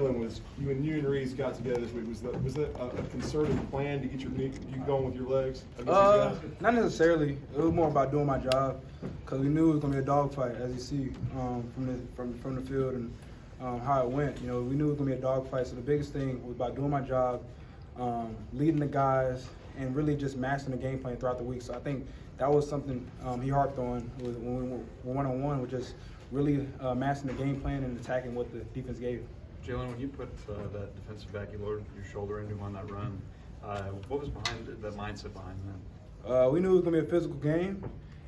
Was you and Reese got together this week? Was that a concerted plan to get you going with your legs against these guys? Not necessarily. It was more about doing my job because we knew it was gonna be a dogfight, as you see from the field and how it went. You know, we knew it was gonna be a dogfight. So the biggest thing was about doing my job, leading the guys, and really just mastering the game plan throughout the week. So I think that was something he harped on when we were one-on-one, was just really mastering the game plan and attacking what the defense gave. Jalen, when you put that defensive back, you lowered your shoulder into him on that run, what was behind the mindset behind that? We knew it was going to be a physical game,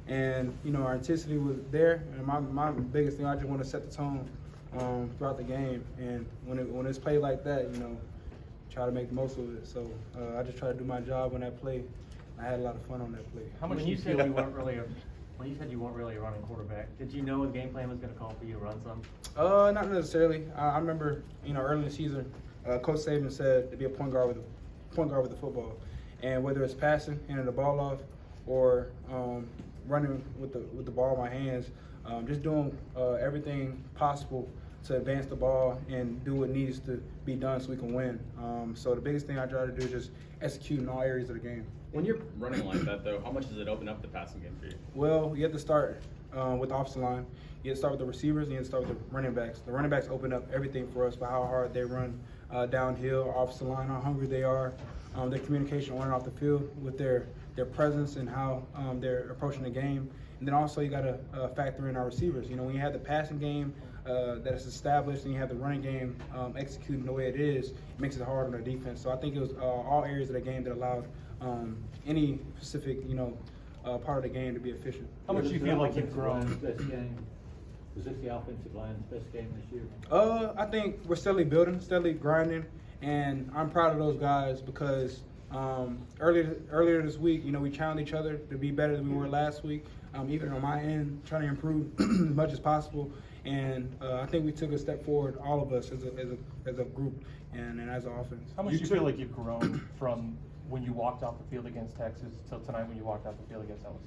and, you know, our intensity was there. And my biggest thing, I just want to set the tone throughout the game. And when it's played like that, you know, try to make the most of it. So I just try to do my job on that play. I had a lot of fun on that play. How much you said you weren't really when you said you weren't really a running quarterback, did you know the game plan was going to call for you to run some? Not necessarily. I remember, you know, early in the season, Coach Saban said to be a point guard with the football, and whether it's passing, handing the ball off, or running with the ball in my hands, just doing everything possible to advance the ball and do what needs to be done so we can win. So the biggest thing I try to do is just execute in all areas of the game. When you're running like that, though, how much does it open up the passing game for you? Well, you have to start with the offensive line. You have to start with the receivers, and you have to start with the running backs. The running backs open up everything for us by how hard they run downhill, offensive line, how hungry they are, their communication on and off the field with their presence and how they're approaching the game. And then also you got to factor in our receivers. You know, when you have the passing game that is established and you have the running game executing the way it is, it makes it hard on our defense. So I think it was all areas of the game that allowed any specific, you know, part of the game to be efficient. How much do you feel like you've grown? Best game? Was this the offensive line's best game this year? I think we're steadily building, steadily grinding, and I'm proud of those guys because earlier this week, you know, we challenged each other to be better than we were last week. Even on my end, trying to improve as much as possible, and I think we took a step forward, all of us as a group and as an offense. How much do you feel like you've grown from when you walked off the field against Texas till tonight when you walked off the field against LSU?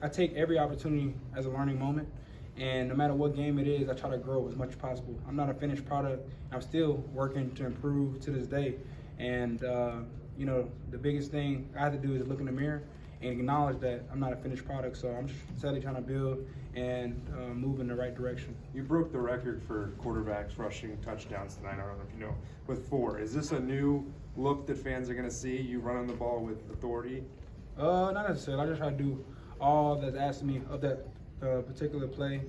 I take every opportunity as a learning moment, and no matter what game it is, I try to grow as much as possible. I'm not a finished product. I'm still working to improve to this day, and you know, the biggest thing I have to do is look in the mirror and acknowledge that I'm not a finished product. So I'm steadily trying to build and move in the right direction. You broke the record for quarterbacks rushing touchdowns tonight. I don't know if you know, with 4. Is this a new look that fans are going to see? You running the ball with authority? Not necessarily. I just try to do all that's asked of me of that particular play,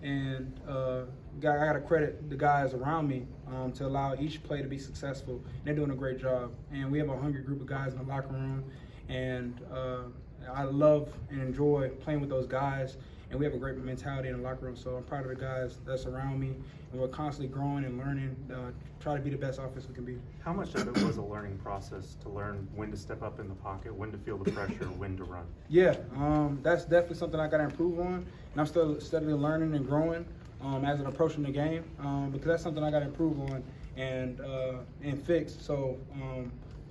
and I got to credit the guys around me to allow each play to be successful. And they're doing a great job, and we have a hungry group of guys in the locker room, and I love and enjoy playing with those guys, and we have a great mentality in the locker room. So I'm proud of the guys that's around me, and we're constantly growing and learning, try to be the best offense we can be. How much of it was a learning process to learn when to step up in the pocket, when to feel the pressure, when to run? Yeah, that's definitely something I got to improve on, and I'm still steadily learning and growing as I'm approaching the game, because that's something I got to improve on and fix. So,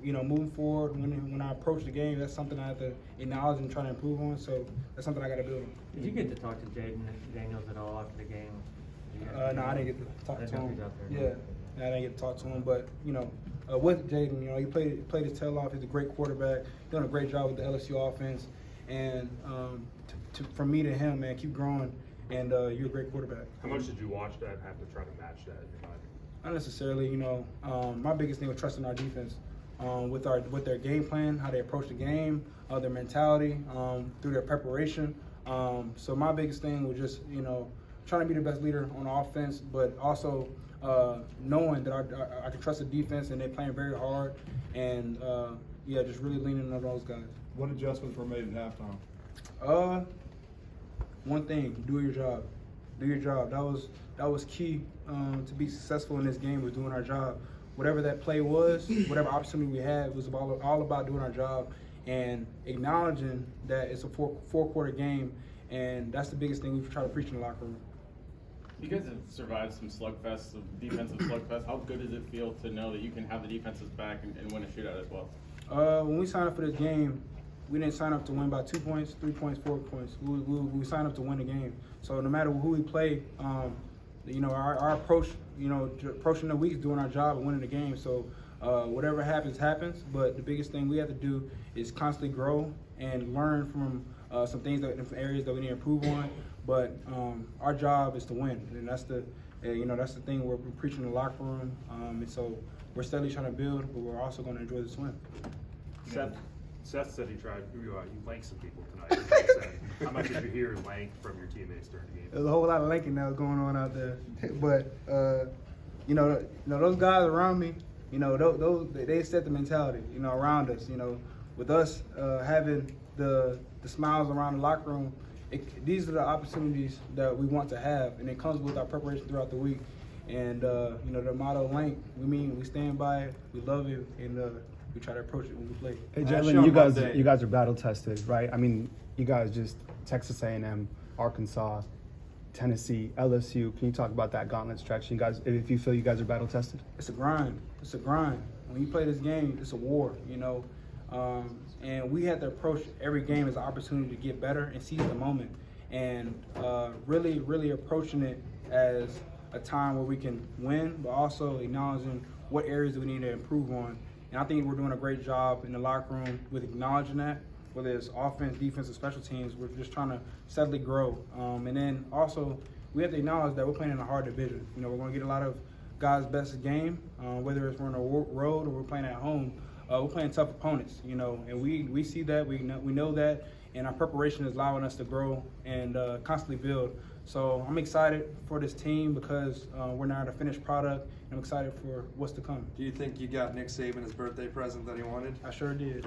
you know, moving forward, when I approach the game, that's something I have to acknowledge and try to improve on. So that's something I got to build on. Did you get to talk to Jaden Daniels at all after the game? No, I didn't get to talk to him. Yeah, I didn't get to talk to him, but you know, with Jaden, you know, he played his tail off. He's a great quarterback, doing a great job with the LSU offense, and from me to him, man, keep growing, and you're a great quarterback. How much did you watch that and have to try to match that in your mind? Not necessarily, you know. My biggest thing was trusting our defense with their game plan, how they approach the game, their mentality, through their preparation. So my biggest thing was just, you know, trying to be the best leader on offense, but also knowing that I can trust the defense and they're playing very hard, and yeah, just really leaning on those guys. What adjustments were made at halftime? One thing: do your job. Do your job. That was key to be successful in this game. Was doing our job. Whatever that play was, whatever opportunity we had, was all about doing our job and acknowledging that it's a four-quarter game, and that's the biggest thing we've tried to preach in the locker room. You guys have survived some slugfests, some defensive slugfests. How good does it feel to know that you can have the defenses back and win a shootout as well? When we signed up for this game, we didn't sign up to win by 2 points, 3 points, 4 points. We signed up to win the game. So no matter who we play, our approach, approaching the weeks, doing our job and winning the game. So whatever happens, happens. But the biggest thing we have to do is constantly grow and learn from some things, different areas that we need to improve on. But our job is to win, and that's the thing we're preaching in the locker room. And so we're steadily trying to build, but we're also going to enjoy this win. Seth said you lanked some people tonight. How much did you hear lank from your teammates during the game? There's a whole lot of lanking that was going on out there, but those guys around me, they set the mentality, around us. With us having the smiles around the locker room, these are the opportunities that we want to have, and it comes with our preparation throughout the week. And the motto "Lank," we stand by it, we love it, and we try to approach it when we play. Hey Jalen, you guys are battle tested, right? I mean, you guys just Texas A&M, Arkansas, Tennessee, LSU. Can you talk about that gauntlet stretch? You guys, if you feel you guys are battle tested? It's a grind. It's a grind. When you play this game, it's a war. And we have to approach every game as an opportunity to get better and seize the moment, and really, really approaching it as a time where we can win, but also acknowledging what areas do we need to improve on. And I think we're doing a great job in the locker room with acknowledging that, whether it's offense, defense, or special teams. We're just trying to steadily grow. And then also, we have to acknowledge that we're playing in a hard division. We're going to get a lot of guys' best game, whether it's we're on the road or we're playing at home. We're playing tough opponents, and we see that, we know that, and our preparation is allowing us to grow and constantly build. So I'm excited for this team because we're now at a finished product, and I'm excited for what's to come. Do you think you got Nick Saban his birthday present that he wanted? I sure did.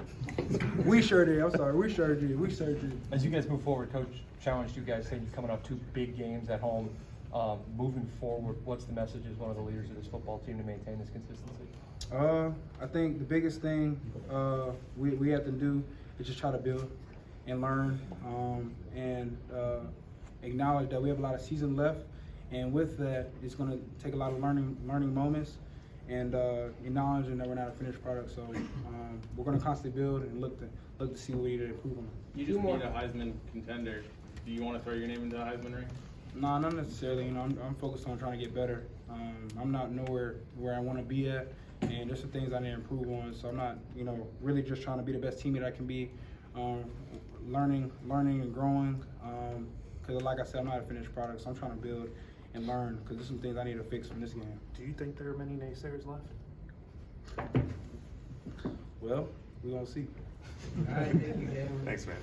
We sure did. I'm sorry. We sure did. As you guys move forward, Coach challenged you guys, saying you're coming off 2 big games at home. Moving forward, what's the message as one of the leaders of this football team to maintain this consistency? I think the biggest thing we have to do is just try to build and learn, and acknowledge that we have a lot of season left, and with that, it's going to take a lot of learning moments, and acknowledging that we're not a finished product. So we're going to constantly build and look to see what we need to improve on. You just need a Heisman contender. Do you want to throw your name into the Heisman ring? No, not necessarily. I'm focused on trying to get better. I'm not nowhere where I want to be at, and there's some things I need to improve on. So I'm not, really just trying to be the best teammate I can be, learning and growing. Because like I said, I'm not a finished product, so I'm trying to build and learn. Because there's some things I need to fix from this game. Do you think there are many naysayers left? Well, we're gonna see. Thanks, man.